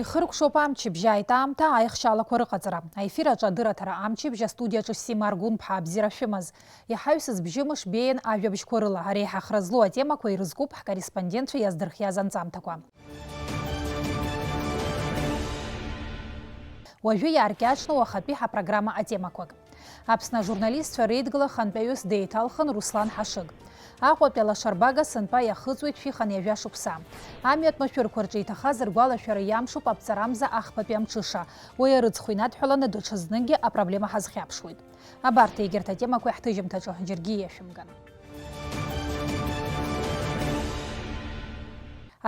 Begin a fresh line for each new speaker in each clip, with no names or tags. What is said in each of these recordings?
Ихыркәшоуп амчыбжьы аитаамҭа аихшьалақәа рыҟаҵара. Аефир аҿы адырраҭара амчыбжьы астудиаҿы Сима Аргәын-ԥҳа абзиара шәымаз. Иаҳаҩсыз бжьымыш беиан ажәабжьқәа рыла ареиҳахра злоу атемақәа ирызкуп ҳкорреспондентцәа иаздырхиаз анҵамҭақәа. Уажәы иааркьаҿны уахатәи ҳапрограмма атемақәак. Аԥсны ажурналистцәа реидгыла хантәаҩыс деиҭалхын Руслан Ҳашыг. Аҟәатәи алашарбага сынтәа иахыҵуеит шәиханы ҩажәа шықәса. Амҩатә машәырқәа рҿы иҭахаз ргәалашәара иамшуп аԥҵарамза ахԥатәи амҽыша. Уи арыцхә инадҳәаланы даҽазныкгьы апроблема ҳазхьаԥшуеит. Абарҭ егьырҭ атемақәа ҳҭыжьымҭаҿы џьаргьы иашәымган.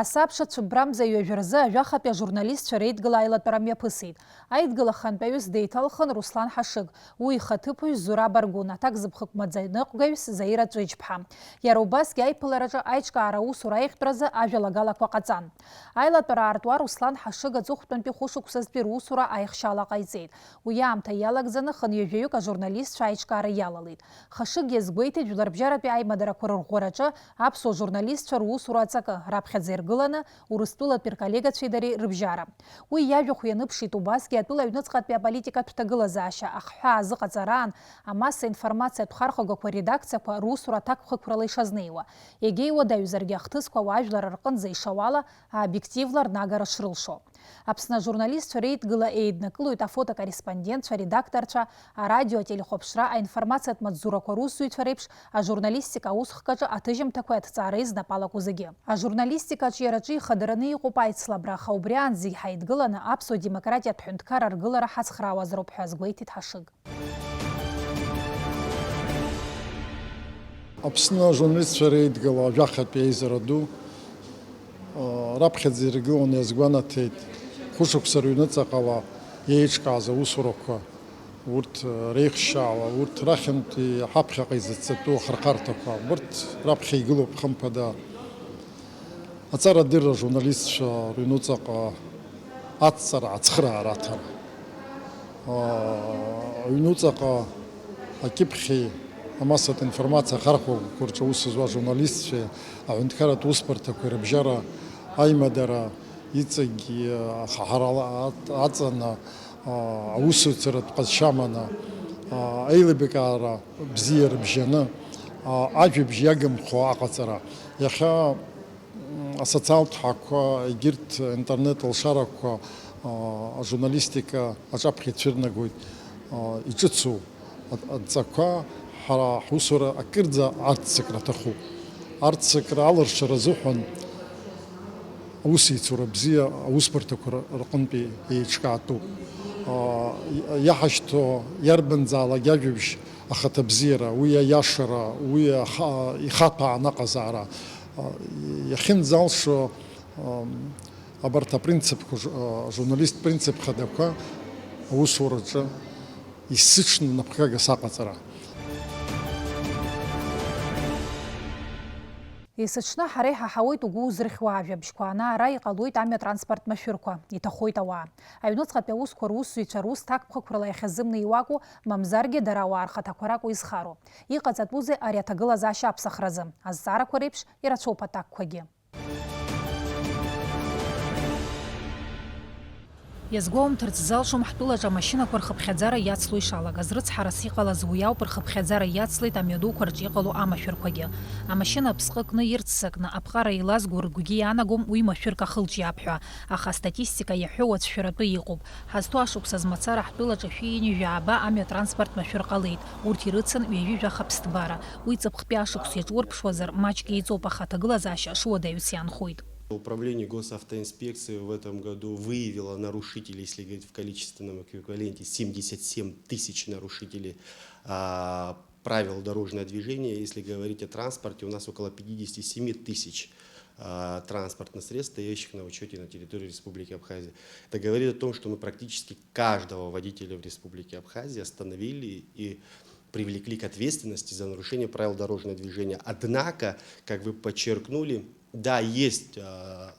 Асабша цәыббрамза ҩажәа рзы ажәахатәи ажурналистцәа реидгыла аилатәара мҩаԥысит. Аидгыла хантәаҩыс деиҭалхын Руслан Ҳашыг, уи ихаҭыԥыжә Зураб Аргәын, аҭакзыԥхықәмаӡа ныҟәгаҩыс Заира Ҵәыџь-ԥҳа. Иара убасгьы аиԥылараҿы аиҿкаара аусура аихтәразы ажәалагалақәа ҟаҵан. Аилатәара аартуа Руслан Ҳашыг аҵыхәтәантәи хәышықәсазтәи русура аихшьала ҟаиҵеит. Уи аамҭа иалагӡаны хынҩажәаҩык ажурналистцәа аиҿкаара иалалеит. Ҳашыг иазгәеиҭеит жәларбжьаратәи аимадарақәа рырӷәӷәараҿы аԥсуа журналистцәа русура аҵакы раԥхьаӡа иргыланы Урыстәылатәи рколлегацәеи дареи рыбжьара. Уи иажәахә ианыԥшит убасгьы атәыла аҩныҵҟатәи аполитикатә ҭагылазаашьа ахҳәаа азыҟаҵараан амасса информациатә хархәагақәа редакциақәа русура аҭакԥхықәрала ишазнеиуа. Егьа иуадаҩзаргьы ахҭысқәа ауаажәлар рҟынӡа ишауала аобиективла рнагара шрылшо. Аԥсны ажурналистцәа реидгыла еиднакылоит афотокорреспондентцәа, аредакторцәа, арадио ателехәаԥшра, аинформациатә маҵзурақәа русзуҩцәа реиԥш ажурналистика аусхкаҿы аҭыжьымҭақәа иаҭҵаара изнапалақәо зегьы. Ажурналистикаҿы иараҿы ихадараны иҟоуп аицлабра, аха убри аан зегь ҳаидгыланы аԥсуа демократиатә ҳәынҭқар аргылара ҳацхраауазароуп ҳәа азгәеиҭеит Ҳашыг.
Аԥсны ажурналистцәа реидгыла ажәахатәи аизара ду раԥхьаӡа иргыланы иазгәанаҭеит хәышықәса рыҩныҵаҟала иеиҿкааз аусурақәа, урҭ реихшьаала, урҭ рахьынтәи ҳаԥхьаҟа изыццатәу ахырхарҭақәа, урҭ раԥхьа игылоуп хымԥада аҵарадырра ажурналистцәа рыҩныҵаҟа ацҵара, ацхыраара аҭара. Аҩныҵаҟа акьыԥхьи амассатә информациа ахархәагақәа рҿы аус зуа ажурналистцәеи аҳәынҭқаратә усбарҭақәа рыбжьара аимадара иҵегьы ахаҳара аҵаны аусуцәаратә ҟазшьа аманы аилибакаара бзиа рыбжьаны ажәабжь иагымхо аҟаҵара. Иахьа асоциалтә ҳәақәа, егьырҭ интернет алшарақәа ажурналистика аҿаԥхьа ицәырнагоит иҿыцу адҵақәа ҳара ҳусура акырӡа арццакра аҭахуп. Арццакра алыршара азыҳәан аусеицура бзиа аусбарҭақәа рҟынтәи еиҿкаатәуп. Иаҳашьҭо иарбанзаалак ажәабжь ахаҭа бзиара, уи аиашара, уи ихаҭәаан аҟазаара иахьынӡалшо абарҭ апринципқәа, ажурналист принцип хадақәа аусураҿы исзыҽны напхгагас аҟаҵара.
Есыҽны ҳара иҳаҳауеит угәы узырхьуа ажәабжьқәа, ана-ара иҟалоит амҩатранспорт машәырқәа, иҭахоит ауаа. Аҩныҵҟатәи аусқәа русзуҩцәа рус ҭакԥхықәрала иахьазымнеиуа акәу, мамзаргьы дара ауаа рхаҭақәа ракәу изхароу. Иҟаҵатәузеи ари аҭагылазаашьа аԥсахразы. Азҵаарақәа реиԥш ирацәоуп аҭакқәагьы. Иазгәоумҭарц залшом ҳтәылаҿ амашьынақәа рхыԥхьаӡара иацло ишалагаз. Рыцҳарас иҟалаз уи ауп рхыԥхьаӡара иацлеит амҩадуқәа рҿы иҟало амашәырқәагьы. Амашьына аԥсҟы кны ирццакны аԥҟара еилазго ргәгьы иаанагом уи машәырк ахылҿиаап ҳәа. Аха астатистика иаҳәо уацәшәаратәы иҟоуп. Ҳазҭо ашықәса змацара ҳтәылаҿ ашәиини жәаба амҩатранспорт машәыр ҟалеит. Урҭ ирыцын ҩажәижәаха ԥсҭбара. Уи ҵыԥхтәи ашықәс иаҿурԥшуазар маҷк еиҵоуп, аха аҭагылазаашьа шуадаҩыс иаанхоит.
Управление госавтоинспекции в этом году выявило нарушителей, если говорить в количественном эквиваленте, 77 тысяч нарушителей правил дорожного движения. Если говорить о транспорте, у нас около 57 тысяч транспортных средств, стоящих на учете на территории Республики Абхазия. Это говорит о том, что мы практически каждого водителя в Республике Абхазия остановили и привлекли к ответственности за нарушение правил дорожного движения. Однако, как вы подчеркнули, да, есть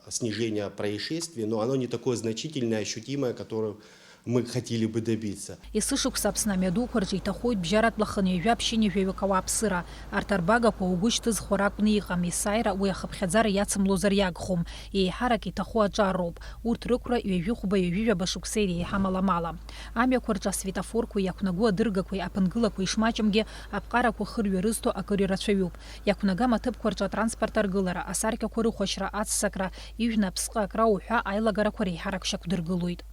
снижение происшествий, но оно не такое значительное, ощутимое, которое мы хотели бы добиться.
Исышықәса Аԥсны амҩадуқәа иҭахоит бжьаратә лаханы общине жәаҩык ауааԥсыра. Арҭ арбагақәа угәы шьҭызхуа ракәны иҟам, есааира уи ахыԥхьаӡара иацымлозар иагхом. Еиҳарак иҭаху аҿароуп. Урҭ рықәра ҩажәихәба ҩажәижәаба шықәса иреиҳа маламала. Амҩақәа рҿы асветофорқәа иақәнагоу адыргақәеи аԥынгылақәа ишмаҷымгьы аԥҟарақәа хырҩа рызҭо акыр ирацәаҩуп. Иақәнагам аҭыԥқәа рҿы атранспорт аргылара, асаркьақәа рыхәашьра, аццакра, ижәны аԥсҟы акра уҳәа аилагарақәа реиҳарак шьақәдыргылоит.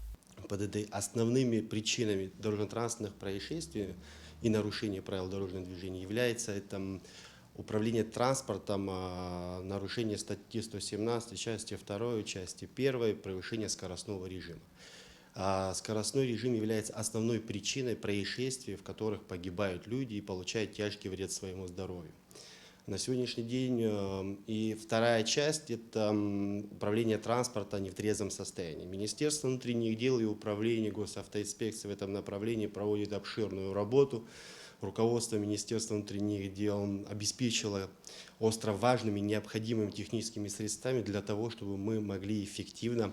Под основными причинами дорожно-транспортных происшествий и нарушения правил дорожного движения является это управление транспортом, нарушение статьи 117, части 2, части 1, превышение скоростного режима. Скоростной режим является основной причиной происшествий, в которых погибают люди и получают тяжкий вред своему здоровью. На сегодняшний день и вторая часть – это управление транспорта не в трезвом состоянии. Министерство внутренних дел и управление госавтоинспекции в этом направлении проводит обширную работу. Руководство Министерства внутренних дел обеспечило остро важными необходимыми техническими средствами для того, чтобы мы могли эффективно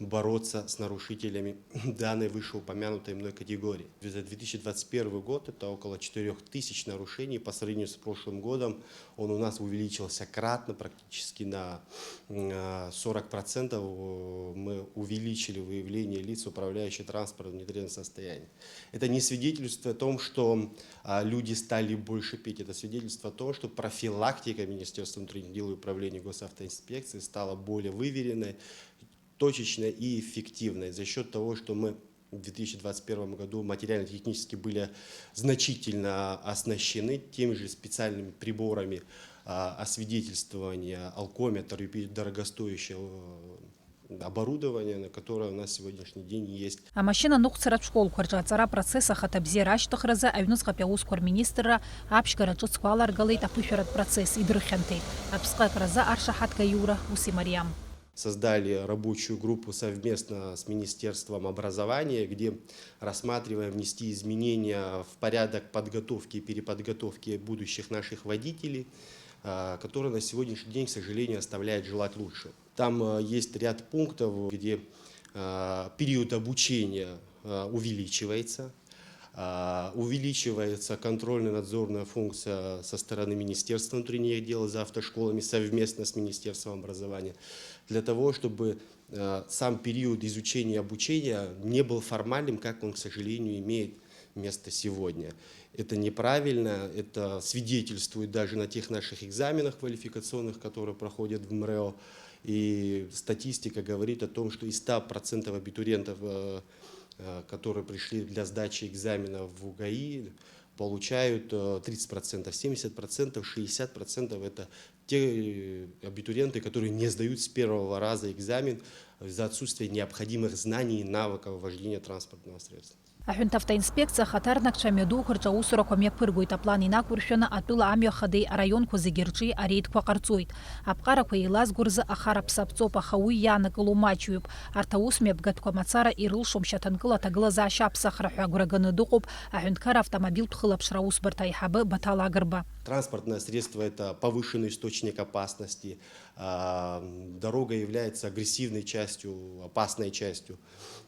бороться с нарушителями данной вышеупомянутой мной категории. За 2021 год это около 4000 нарушений. По сравнению с прошлым годом он у нас увеличился кратно, практически на 40%. Мы увеличили выявление лиц, управляющих транспортом в нетрезвом состоянии. Это не свидетельство о том, что люди стали больше пить. Это свидетельство о том, что профилактика Министерства внутренних дел и управления госавтоинспекции стала более выверенной, точечной и эффективной за счет того, что мы в 2021 году материально-технически были значительно оснащены теми же специальными приборами освидетельствования, алкометр и дорогостоящего оборудование, на которое у нас сегодняшний день есть.
Амашина нуқцаратә школқәа рҿы аҵара апроцесс ахаҭабзиара ашьҭыхразы аҩныҵҟатәи аусқәа рминистрра аԥшьгара ҿыцқәа аларгалеит аԥышәаратә процесс идырхьанҭеит. Аԥсҟы акразы аршаҳаҭга иура ус имариам.
Создали рабочую группу совместно с Министерством образования, где рассматриваем внести изменения в порядок подготовки и переподготовки будущих наших водителей, которые на сегодняшний день, к сожалению, оставляют желать лучшего. Там есть ряд пунктов, где период обучения увеличивается. Увеличивается контрольно-надзорная функция со стороны Министерства внутренних дел за автошколами совместно с Министерством образования, для того, чтобы сам период изучения и обучения не был формальным, как он, к сожалению, имеет место сегодня. Это неправильно, это свидетельствует даже на тех наших экзаменах квалификационных, которые проходят в МРЭО. И статистика говорит о том, что из 100% абитуриентов, которые пришли для сдачи экзаменов в УГАИ, получают 30%, 70%, 60% это те абитуриенты, которые не сдают с первого раза экзамен из-за отсутствия необходимых знаний и навыков вождения транспортного средства.
Аҳәынҭ автоинспекциа ахаҭарнакцәа амҩадуқәа рҿы аусурақәа мҩаԥыргоит, аплан инақәыршәаны атәыла амҩахадеи араионқәа зегьы рҿы ареидқәа ҟарҵоит. Аԥҟарақәа еилазго рзы ахара ԥсаԥҵоуп, аха уи иаанакыло маҷҩуп. Арҭ аусмҩаԥгатәқәа мацара ирылшом шьаҭанкыла аҭагылазаашьа аԥсахра ҳәа агәра ганы дыҟоуп аҳәынҭқар автомобильтә хылаԥшра аусбарҭа аиҳабы Баҭал Агрба.
Транспортное средство – это повышенный источник опасности. Дорога является агрессивной частью, опасной частью.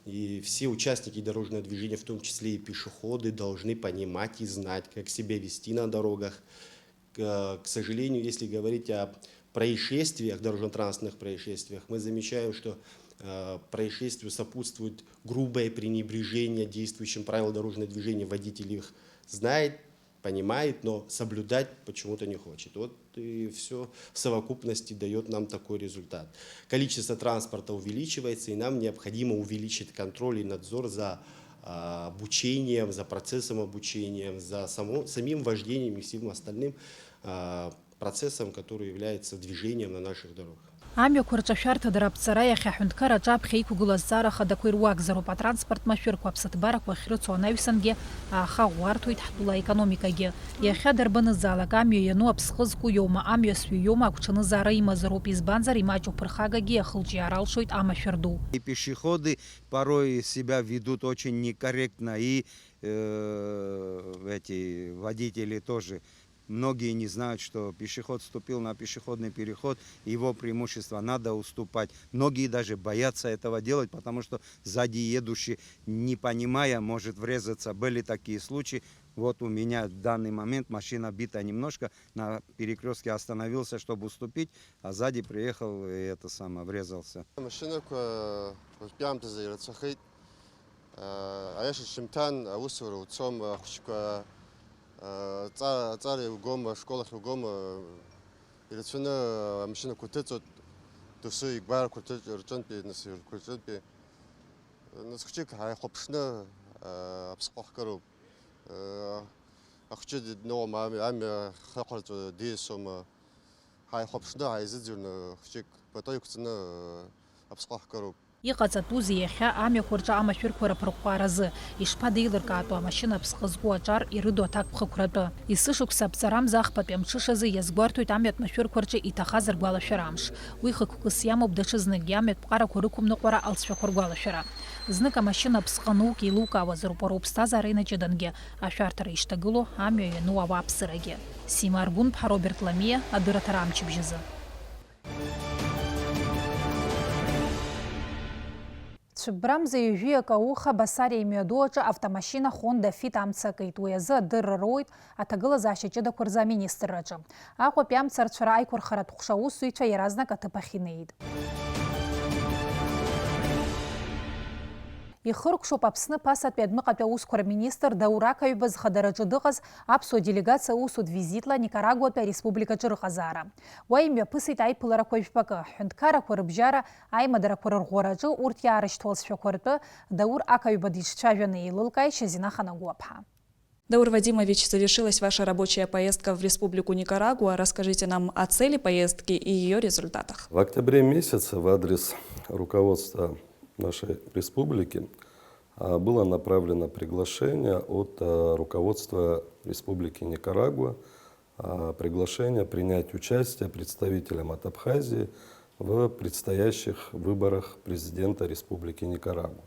И все участники дорожного движения, в том числе и пешеходы, должны понимать и знать, как себя вести на дорогах. К сожалению, если говорить о происшествиях, дорожно-транспортных происшествиях, мы замечаем, что происшествию сопутствует грубое пренебрежение действующим правилам дорожного движения. Водитель их знает, понимает, но соблюдать почему-то не хочет. Вот и все в совокупности дает нам такой результат. Количество транспорта увеличивается, и нам необходимо увеличить контроль и надзор за обучением, за процессом обучения, за самим вождением и всем остальным процессом, который является движением на наших дорогах.
Амҩақәа рҿашәарҭадара аԥҵара иахьа аҳәынҭқар аҿы аԥхьа иқәгылаз зҵаара хадақәа ируакзароуп. Атранспорт машәырқәа аԥсыҭбарақәа ахьрыцу анаҩсангьы ааха ӷәӷәарҭоит ҳтәыла аекономикагьы. Иахьа дарбанызаалак амҩа иану аԥсхы зку иоума, амҩасҩы иоума агәҽанызаара имазароуп. Избанзар имаҷу ԥырхагагьы ахылҿиаара алшоит амашәыр ду.
И пешеходы порой себя ведут очень некорректно, и эти водители тоже многие не знают, что пешеход вступил на пешеходный переход, его преимущество надо уступать. Многие даже боятся этого делать, потому что сзади едущий, не понимая, может врезаться. Были такие случаи. Вот у меня в данный момент машина бита немножко, на перекрестке остановился, чтобы уступить, а сзади приехал и врезался.
Машина пьямта заирцахит, а я шимтан, а усуру уцом хучка, цари угома, школах угома, ирцуна машина кутецот, тусы игбар кутец рчанпи, насир кутецпи, насхучик хай хопшна, абсқахкару. أخشى نوع عم خلقت دي سوما هاي خبشنا عايزين خشيك بطيقتنا أبسقح كروب
Иҟаҵатәузеи иахьа амҩақәа рҿы амашәырқәа рыԥырҟҟара азы, ишԥадеилыркаатәу амашьына ԥсҟы зку аҿар ирыду аҭакԥхықәра атәы. Есышықәса аԥҵарамза ахԥатәи амҽыш азы иазгәарҭоит амҩатә машәырқәа рҿы иҭахаз ргәалашәара амш. Уи хықәкыс иамоуп даҽазныкгьы амҩатә ҟарақәа рықәымныҟәара алҵшәақәа ргәалашәара. Знык амашьына ԥсҟы анук еилукаауаз рупоура уԥсҭазаара инаҷыдангьы ашәарҭара ишҭагыло амҩа иану ауааԥсырагьы. Сима Аргәынԥҳа, Роберт Ламиа, адырраҭара амчыбжьазы. Цәыббрамза ҩажәиак ауха Басариа имҩаду аҿы автомашьына Honda Fit амца акит. Уи азы адырра роуит аҭагылазаашьа ҷыдақәа рзы аминистрраҿы. Аҟәатәи амцарцәара аиқәырхаратә ҟәша аусзуҩцәа иаразнак аҭыԥ ахь инеит. Ихыркәшоуп Аԥсны ԥасатәи адмыҟатәи аусқәа рминистр Даур Ақаҩба зхадараҿы дыҟаз аԥсуа делегациа усуд визитла Никарагуатәи ареспубликаҿы рыҟазаара. Уа имҩаԥысит аиԥыларақәа жәпакы, ҳҳәынҭқарақәа рыбжьара аимадарақәа рырӷәӷәараҿы урҭ иаарышьҭуазшәақәа ртәы Даур Ақаҩба дицәцәажәаны еилылкааит Шазина Ханагәаԥҳа.
Даур Вадимович, завершилась ваша рабочая поездка в Республику Никарагуа. Расскажите нам о цели поездки и ее результатах.
В октябре месяце в адрес руководства нашей республики было направлено приглашение от руководства Республики Никарагуа, приглашение принять участие представителям от Абхазии в предстоящих выборах президента Республики Никарагуа.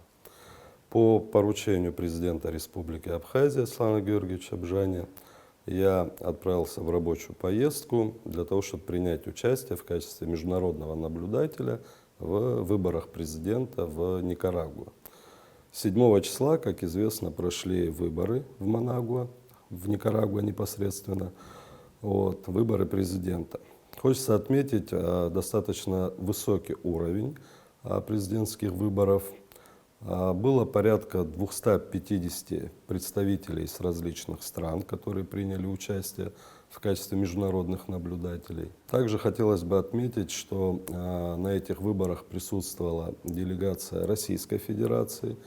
По поручению президента Республики Абхазия Аслана Георгиевича Бжаня я отправился в рабочую поездку для того, чтобы принять участие в качестве международного наблюдателя в выборах президента в Никарагуа. 7 числа, как известно, прошли выборы в Манагуа, в Никарагуа непосредственно, выборы президента. Хочется отметить достаточно высокий уровень президентских выборов. Было порядка 250 представителей с различных стран, которые приняли участие в качестве международных наблюдателей. Также хотелось бы отметить, что на этих выборах присутствовала делегация Российской Федерации,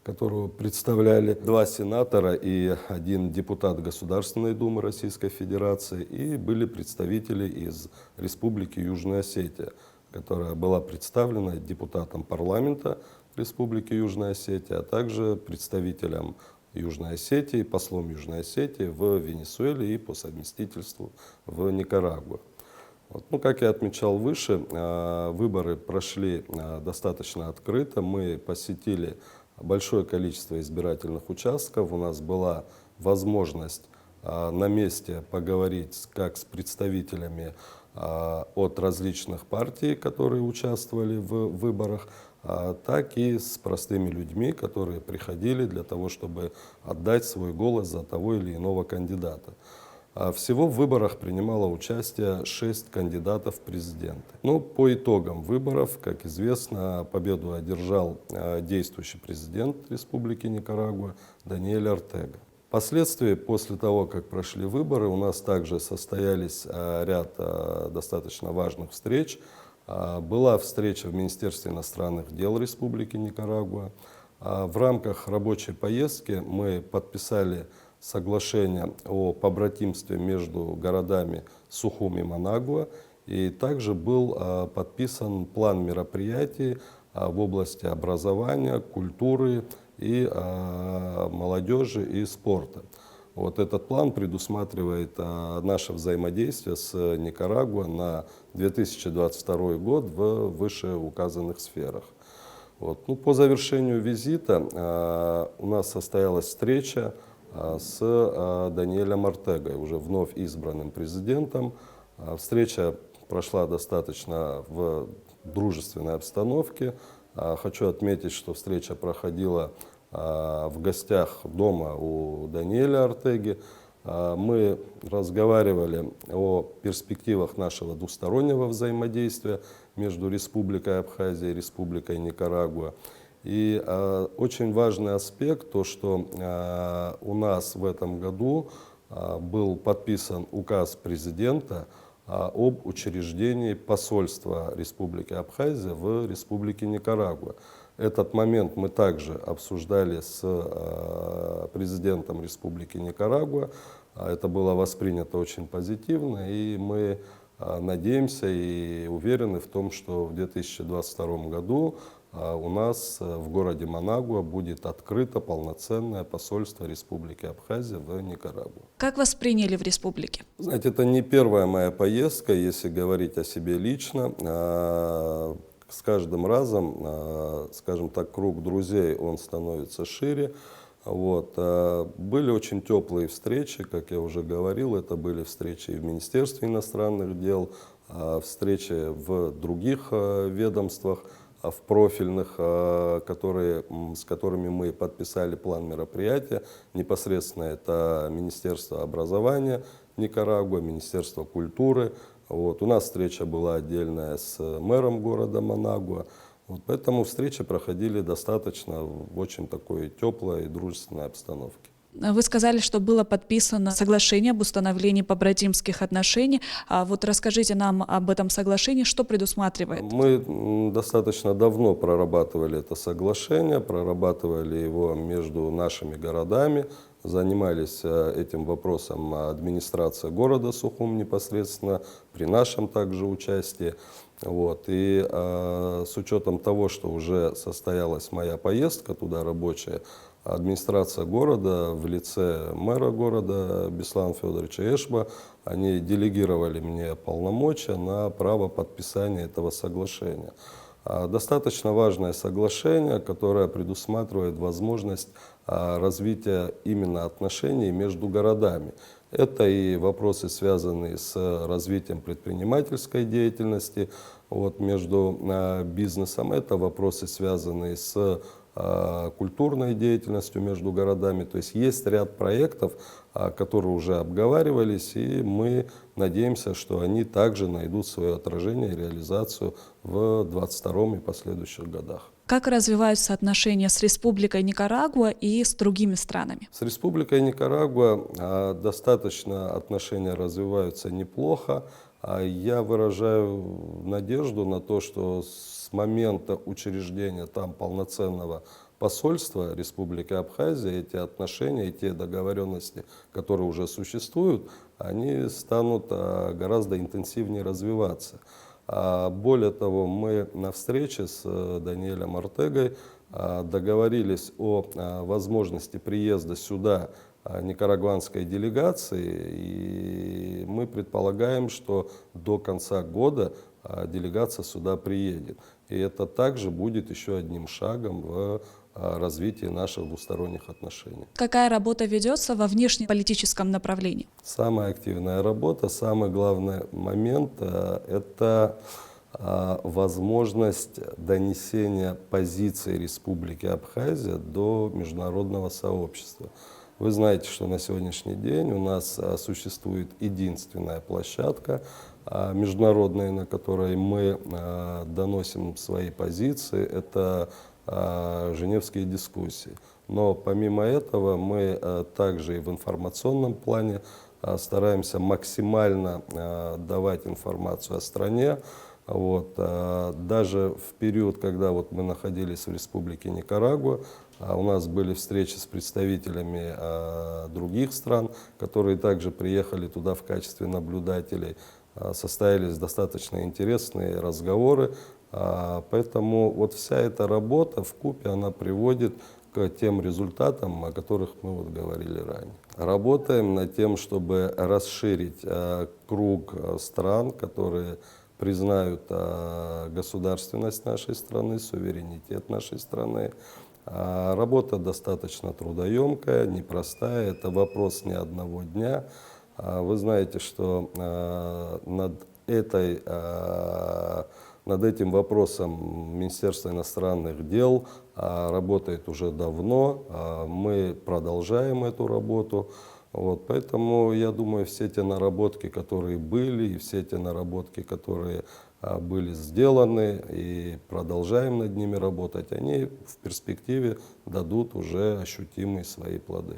которую представляли 2 сенатора и 1 депутат Государственной Думы Российской Федерации, и были представители из Республики Южная Осетия, которая была представлена депутатом парламента Республики Южная Осетия, а также представителем Южной Осетии, послом Южной Осетии в Венесуэле и по совместительству в Никарагуа. Как я отмечал выше, выборы прошли достаточно открыто. Мы посетили большое количество избирательных участков. У нас была возможность на месте поговорить как с представителями от различных партий, которые участвовали в выборах, так и с простыми людьми, которые приходили для того, чтобы отдать свой голос за того или иного кандидата. Всего в выборах принимало участие 6 кандидатов в президенты. По итогам выборов, как известно, победу одержал действующий президент Республики Никарагуа Даниэль Ортега. Впоследствии, после того, как прошли выборы, у нас также состоялись ряд достаточно важных встреч. Была встреча в Министерстве иностранных дел Республики Никарагуа. В рамках рабочей поездки мы подписали соглашение о побратимстве между городами Сухум и Манагуа. И также был подписан план мероприятий в области образования, культуры и молодежи и спорта. Этот план предусматривает наше взаимодействие с Никарагуа на 2022 год в вышеуказанных сферах. По завершению визита у нас состоялась встреча с Даниэлем Ортегой, уже вновь избранным президентом. Встреча прошла достаточно в дружественной обстановке. Хочу отметить, что встреча проходила в гостях дома у Даниэля Ортеги. Мы разговаривали о перспективах нашего двустороннего взаимодействия между Республикой Абхазия и Республикой Никарагуа. И очень важный аспект, то, что у нас в этом году был подписан указ президента об учреждении посольства Республики Абхазия в Республике Никарагуа. Этот момент мы также обсуждали с президентом Республики Никарагуа. Это было воспринято очень позитивно, и мы надеемся и уверены в том, что в 2022 году у нас в городе Манагуа будет открыто полноценное посольство Республики Абхазия в Никарагуа.
Как вас приняли в республике?
Знаете, это не первая моя поездка, если говорить о себе лично. С каждым разом, скажем так, круг друзей, он становится шире. Вот. Были очень теплые встречи, как я уже говорил, это были встречи и в Министерстве иностранных дел, встречи в других ведомствах, в профильных, с которыми мы подписали план мероприятия. Непосредственно это Министерство образования Никарагуа, Министерство культуры. Вот. У нас встреча была отдельная с мэром города Манагуа. Вот. Поэтому встречи проходили достаточно в очень такой теплой и дружественной обстановке.
Вы сказали, что было подписано соглашение об установлении побратимских отношений. Вот расскажите нам об этом соглашении, что предусматривает?
Мы достаточно давно прорабатывали это соглашение, прорабатывали его между нашими городами, занимались этим вопросом администрация города Сухум непосредственно, при нашем также участии. Вот. И с учетом того, что уже состоялась моя поездка туда рабочая, администрация города в лице мэра города Беслана Федоровича Эшба, они делегировали мне полномочия на право подписания этого соглашения. Достаточно важное соглашение, которое предусматривает возможность развития именно отношений между городами. Это и вопросы, связанные с развитием предпринимательской деятельности между бизнесом, это вопросы, связанные с культурной деятельностью между городами. То есть есть ряд проектов, которые уже обговаривались, и мы надеемся, что они также найдут свое отражение и реализацию в 2022 и последующих годах.
Как развиваются отношения с Республикой Никарагуа и с другими странами?
С Республикой Никарагуа достаточно отношения развиваются неплохо. Я выражаю надежду на то, что с момента учреждения там полноценного посольства Республики Абхазия эти отношения и те договоренности, которые уже существуют, они станут гораздо интенсивнее развиваться. Более того, мы на встрече с Даниэлем Ортегой договорились о возможности приезда сюда никарагуанской делегации, и мы предполагаем, что до конца года делегация сюда приедет. И это также будет еще одним шагом в развитии наших двусторонних отношений.
Какая работа ведется во внешнеполитическом направлении?
Самая активная работа, самый главный момент – это возможность донесения позиции Республики Абхазия до международного сообщества. Вы знаете, что на сегодняшний день у нас существует единственная площадка международная, на которой мы доносим свои позиции, это Женевские дискуссии. Но помимо этого мы также и в информационном плане стараемся максимально давать информацию о стране. Даже в период, когда мы находились в Республике Никарагуа, у нас были встречи с представителями других стран, которые также приехали туда в качестве наблюдателей. Состоялись достаточно интересные разговоры. Поэтому вся эта работа вкупе она приводит к тем результатам, о которых мы говорили ранее. Работаем над тем, чтобы расширить круг стран, которые признают государственность нашей страны, суверенитет нашей страны. Работа достаточно трудоемкая, непростая, это вопрос не одного дня. Вы знаете, что над этим вопросом Министерство иностранных дел работает уже давно, мы продолжаем эту работу. Вот, поэтому я думаю, все те наработки, которые были, и все те наработки, которые были сделаны, и продолжаем над ними работать, они в перспективе дадут уже ощутимые свои плоды.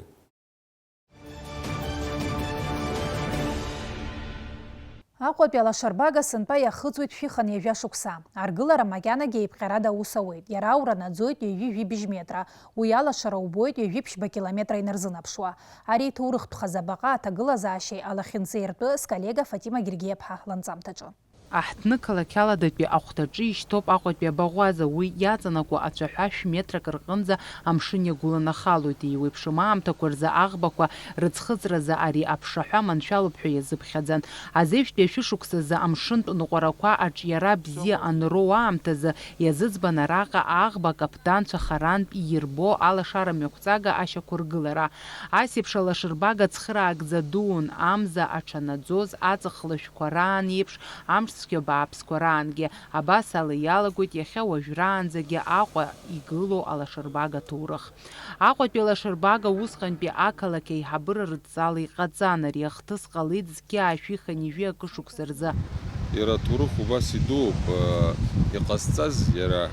Аҟәатәи алашарбага сынтәа иахыҵуеит шәиханы ҩажәа шықәса. Аргылара макьанагьы еиԥҟьарада аус ауеит. Иара аура наӡоит ҩажәи метра. Уи алашара убоит ҩажәи километра инарзынаԥшуа. Ари иҭоурыхтә хазабаҟа аҭагылазаашьеи алахьынҵеиртәы сколлега Фатима Гергиеԥҳа ланҵамҭаҿы.
Аҳҭны қалақьаладатәи ахәҭаҿы ишьҭоуп Аҟәатәи абаӷәаза, уи иаҵанакуа ацәаҳәа метрак рҟынӡа амшын иагәыланахалоит. Еиуеиԥшым аамҭақәа рзы аӷбақәа рыӡхыҵразы ари аԥшаҳәа маншәалоуп ҳәа иазыԥхьаӡан. Азеижәтәи ашәышықәсазы амшынтә ныҟәарақәа аҿиара бзиа анроу аамҭазы иазыӡбан араҟа аӷба акаԥданцәа харантә иирбо алашара мҩақәҵага ашьақәыргылара. Асеиԥш алашарбага цхыраагӡа дуун, амза аҽанаӡоз аҵых лашәқәа раан еиԥш амшцәгьа бааԥсқәа раангьы. Абас ала иалагоит иахьа уажәраанӡагьы Аҟәа игылоу алашарбага ҭоурых. Аҟәатәи алашарбага усҟантәи ақалақь аиҳабыра рыдҵала иҟаҵан. Ари ахҭыс ҟалеит зқьы аашәихын ижәи акы шықәса рзы.
Иара аҭоурых убас идууп, иҟазҵаз иара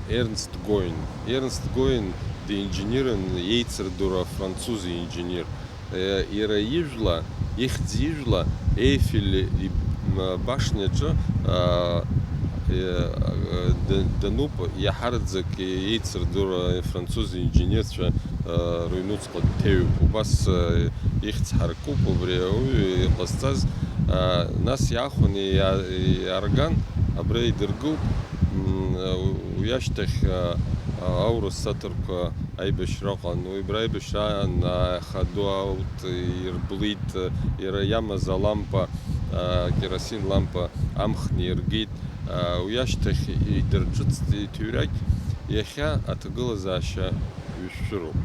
Ернст Гоин. Ернст Гоин диинженерын еицырдыруа француз инженер. Иара ижәла, ихьӡ ижәла Еифель башняҿы дануп иаҳараӡак еицырдыруа француз инженерцәа рыҩнуҵҟа дҭеҩуп. Убас ихьӡ ҳаркуп убри ауаҩы иҟазҵаз. Нас иаахәан иаарган, абра идыргылт, уи ашьҭахь аурыс саҭырқәа аибашьра ыҟан. Убра аибашьраан хаду аут ирблит, иара иамаз алампа, керосин лампа амх ниргит. Уи ашьҭахь идырҿыцт иҭыҩрагь. Иахьа аҭагылазаашьа ҩышәшәыроуп.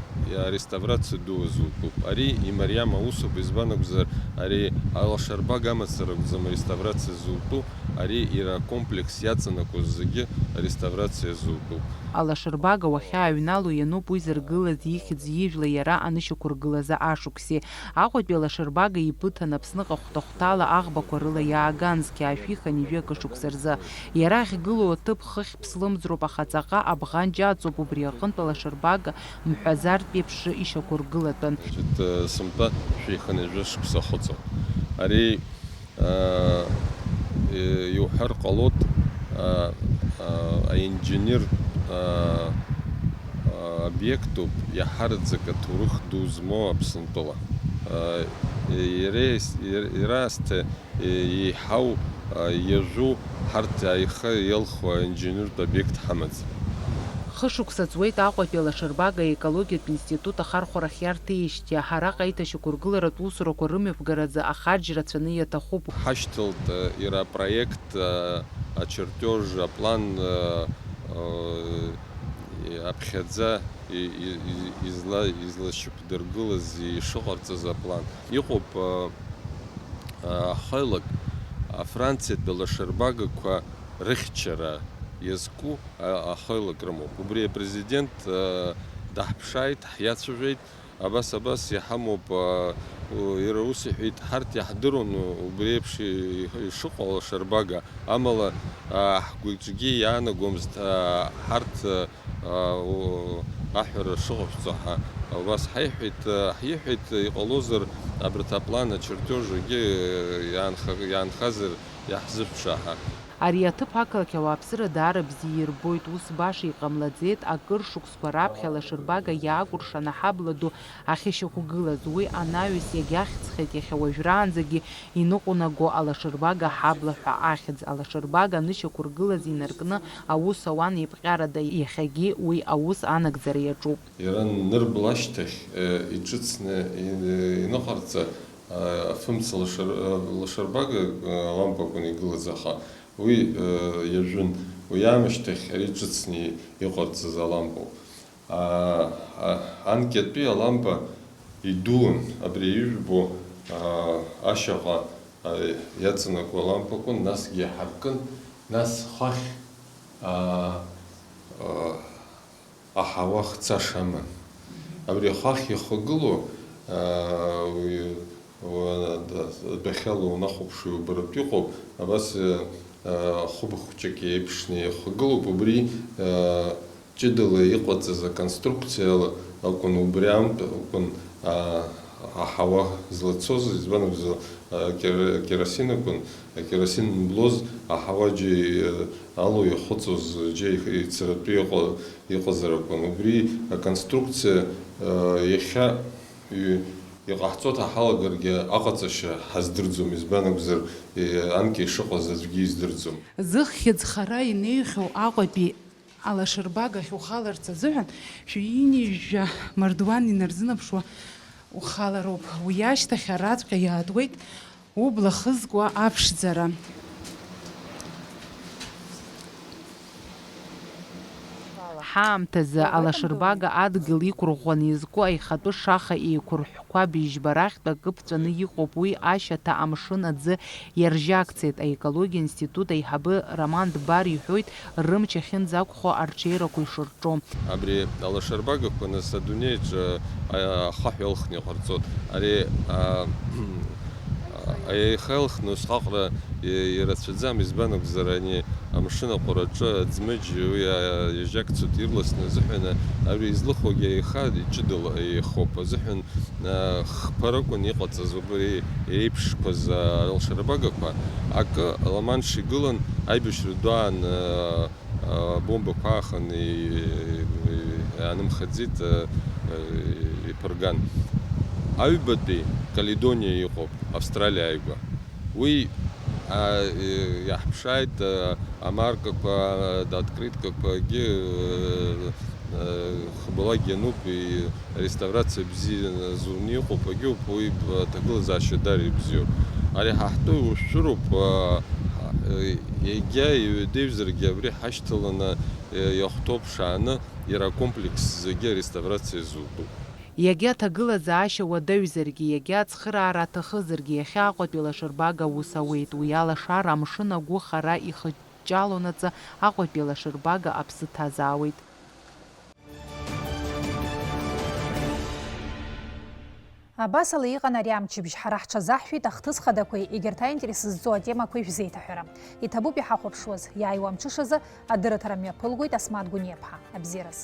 Ареставрациа ду азутәуп. Ари имариам аусуп, избан акәзар, ари алашарбага амацара акәӡам ареставрациа зутәу, ари иара акомплекс иаҵанакуаз зегьы ареставрациа зутәуп.
Алашарбага уахьааҩнало иануп уи зыргылаз ихьӡ ижәла иара анышьақәыргылаза ашықәси. Аҟәатәи алашарбага иԥыҭан Аԥсныҟа хәҭа-хәҭала аӷбақәа рыла иааган зқьы аашәихан ижәи акы шықәса рзы. Иара ахьгылоу аҭыԥ хыхь ԥслымӡроуп, аха ҵаҟа абӷан џьаҵоуп. Убри аҟынтә алашарбага мҳәазартә еиԥш ишьақәыргылатәын.
Сымтәа шәиханы ижәы шықәса хыҵуп. Ари иуҳәар ҟалоит аинженер объектуп иаҳараӡак аҭоурых ду змоу Аԥсынтәыла. Иара асҭа еиҳау иажәу ҳарҭ аихы иалхуа инженертә объект ҳамаӡам.
Хышықәса ҵуеит Аҟәатәи алашарбага аекологиатә институт ахархәарахь иарҭеижьҭеи. Араҟа аиҭашьақәыргыларатә усурақәа рымҩаԥгаразы ахарџь рацәаны иаҭахуп.
Ҳашьҭалт иара апроект, ачертеж, аплан аԥхьаӡа излашьақәдыргылаз ишыҟарҵаз аплан. Иҟоуп ахаҩлак афранциатәи алашарбагақәа рыхьчара иазку ахаҩлак рымоуп. Убри апрезидент даҳԥшааит, ҳиацәажәеит, абас иҳамоуп. Иара ус иҳәеит, ҳарҭ иаҳдыруан убри еиԥш ишыҟоу алашарбага, амала ҳгәыҿгьы иаанагомызт ҳарҭ аҳәара шыҟашәҵо ҳәа. Убас ҳиҳәеит, иҟалозар абарҭ аплан ачертежгьы иаанхазар иаҳзышәԥша ҳәа.
Ари аҭыԥ ақалақь ауааԥсыра даара бзиа ирбоит, ус баша иҟамлаӡеит. Акыр шықәсқәа раԥхьа алашарбага иаакәыршан аҳабла ду ахьышьақәгылаз. Уи анаҩс иагьахьӡхеит иахьа уажәраанӡагьы иныҟәнаго алашарбага ҳабла ҳәа ахьӡ. Алашарбага анышьақәыргылаз инаркны аус ауан еиԥҟьарада, иахьагьы уи аус анагӡара иаҿуп.
Иара нырбла ашьҭахь иҿыцны иныҟарҵа фымца лашарбага лампақәан игылаз, аха уи иажәын. Уи аамышьҭахь ари ҿыцны иҟарҵаз алампоуп. анкетпи алампа идуун абриюжбу ашаға яцынаку алампакун нас гехаркын нас хах ахавах цашаман абри хах ехогылу бехелу нахопшу барапиқоп абас хубхучаки епшни ехогылу побри чидылы иқваца за конструкция алкун убрям алкун ахава злацоз избанок за керосин керосин блоз ахава джи алу ехоцоз джи церапия ехозаракун убри конструкция еха يقحطوت حالقرجة أقطش حزدرزم إزبانك زر أنكي شقة زرجي زدرزم
زخيد خراي نيخو أقبي على شرباقة شو خالر تزعن شو ينيج مردواني نرزنا بشو وخالروب وياش تخرات قيادويت وبلخزقوا أبش زرا حامتز على شرباقة أدقل يكرغوان يزقوا أي خطو شاخة يكرحقوا بيجبراخ بقبطن يقوبوي آشا تا أمشون أدز يرجاكتت أي экология институт أي حبي رمان دبار يحويت رمچ خين زاقخو أرچيرا كوي شرچوم
أبري على شرباقة كنا سادونيج خاحي ألخني خرطوت أري أي خلخ نسخة يرتفزام إزبانك زراني أمشنا قرطة زمج ويا يجاك تطيرلس نزحنا أبري يزلخو جاي خاد يجدل أي خوب زحن خبركون يقط زبري يبش كز الشرباقة أك لمان شغلن أي بشردوان بومب قاخن أنا مخدزيت يبرغان أي بدي كاليدونيا يقوب أستراليا يقوى وي يحبشايت أماركا دا открытка جي была генуп и реставрация бзи зурни قوباجيو بوي تقول زاشة داري بزيو على حتى وشروب يجي ديفزر جابري حشتلنا يخطب شأنه يرى كومبلكس جي реставрация زودو
يجي تقول زاشة ودوزرجي يجي تخرارة تخزرجي يخاقو بلا شرباقة وسويت ويالا شارع مشنا جو خرا يخجالو نتza أقو بلا شرباقة أبسطها زاويت
Абас ала иҟан ари амчыбжь ҳара ҳҽазаҳшәеит ахҭыс хадақәеи егьырҭ аинтересызӡо атемақәеи шәзеиҭаҳәара. Иҭабуп иҳахәаԥшуаз, иааиуа амҽышазы адырраҭара мҩаԥылгоит Асмаҭ Гәыниаԥҳа. Абзиараз.